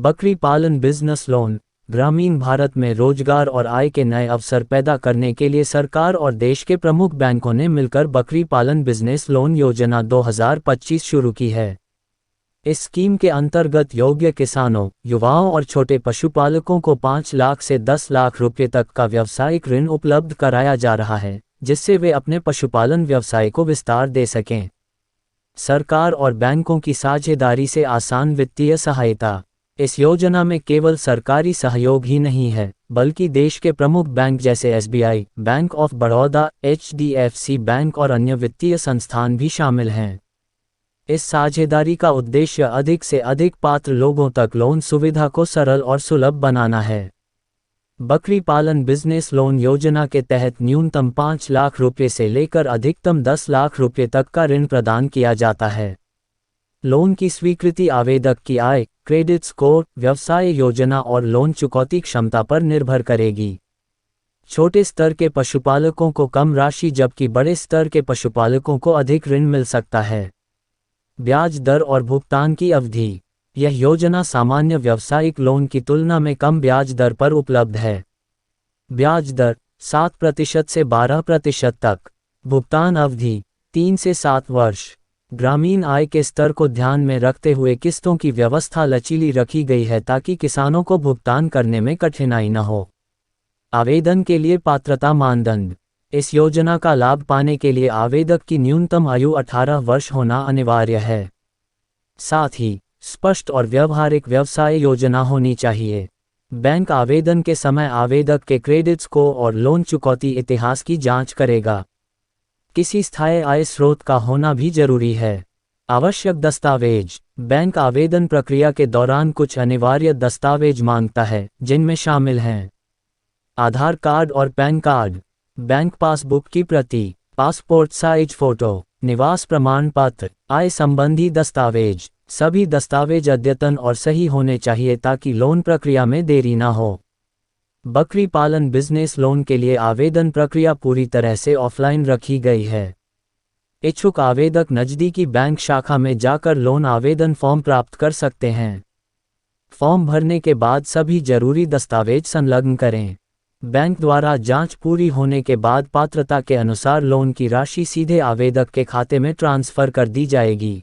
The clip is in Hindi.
बकरी पालन बिजनेस लोन। ग्रामीण भारत में रोजगार और आय के नए अवसर पैदा करने के लिए सरकार और देश के प्रमुख बैंकों ने मिलकर बकरी पालन बिजनेस लोन योजना 2025 शुरू की है। इस स्कीम के अंतर्गत योग्य किसानों, युवाओं और छोटे पशुपालकों को 5 लाख से 10 लाख रुपये तक का व्यावसायिक ऋण उपलब्ध कराया जा रहा है, जिससे वे अपने पशुपालन व्यवसाय को विस्तार दे सकें। सरकार और बैंकों की साझेदारी से आसान वित्तीय सहायता। इस योजना में केवल सरकारी सहयोग ही नहीं है, बल्कि देश के प्रमुख बैंक जैसे SBI, bank of Baroda, HDFC bank और अन्य वित्तीय संस्थान भी शामिल हैं। इस साझेदारी का उद्देश्य अधिक से अधिक पात्र लोगों तक लोन सुविधा को सरल और सुलभ बनाना है। बकरी पालन बिजनेस लोन योजना के तहत न्यूनतम 5 लाख रुपये से लेकर अधिकतम 10 लाख रुपये तक का ऋण प्रदान किया जाता है। लोन की स्वीकृति आवेदक की आय, क्रेडिट स्कोर, व्यवसाय योजना और लोन चुकौती क्षमता पर निर्भर करेगी। छोटे स्तर के पशुपालकों को कम राशि जबकि बड़े स्तर के पशुपालकों को अधिक ऋण मिल सकता है। ब्याज दर और भुगतान की अवधि। यह योजना सामान्य व्यावसायिक लोन की तुलना में कम ब्याज दर पर उपलब्ध है। ब्याज दर 7% से 12% तक। भुगतान अवधि 3 से 7 वर्ष। ग्रामीण आय के स्तर को ध्यान में रखते हुए किस्तों की व्यवस्था लचीली रखी गई है ताकि किसानों को भुगतान करने में कठिनाई न हो। आवेदन के लिए पात्रता मानदंड। इस योजना का लाभ पाने के लिए आवेदक की न्यूनतम आयु 18 वर्ष होना अनिवार्य है। साथ ही स्पष्ट और व्यावहारिक व्यवसाय योजना होनी चाहिए। बैंक आवेदन के समय आवेदक के क्रेडिट स्कोर और लोन चुकौती इतिहास की जांच करेगा। किसी स्थायी आय स्रोत का होना भी जरूरी है। आवश्यक दस्तावेज। बैंक आवेदन प्रक्रिया के दौरान कुछ अनिवार्य दस्तावेज मांगता है, जिनमें शामिल हैं आधार कार्ड और पैन कार्ड, बैंक पासबुक की प्रति, पासपोर्ट साइज फोटो, निवास प्रमाण पत्र, आय संबंधी दस्तावेज। सभी दस्तावेज अद्यतन और सही होने चाहिए ताकि लोन प्रक्रिया में देरी न हो। बकरी पालन बिजनेस लोन के लिए आवेदन प्रक्रिया पूरी तरह से ऑफलाइन रखी गई है। इच्छुक आवेदक नज़दीकी बैंक शाखा में जाकर लोन आवेदन फॉर्म प्राप्त कर सकते हैं। फॉर्म भरने के बाद सभी जरूरी दस्तावेज संलग्न करें। बैंक द्वारा जांच पूरी होने के बाद पात्रता के अनुसार लोन की राशि सीधे आवेदक के खाते में ट्रांसफर कर दी जाएगी।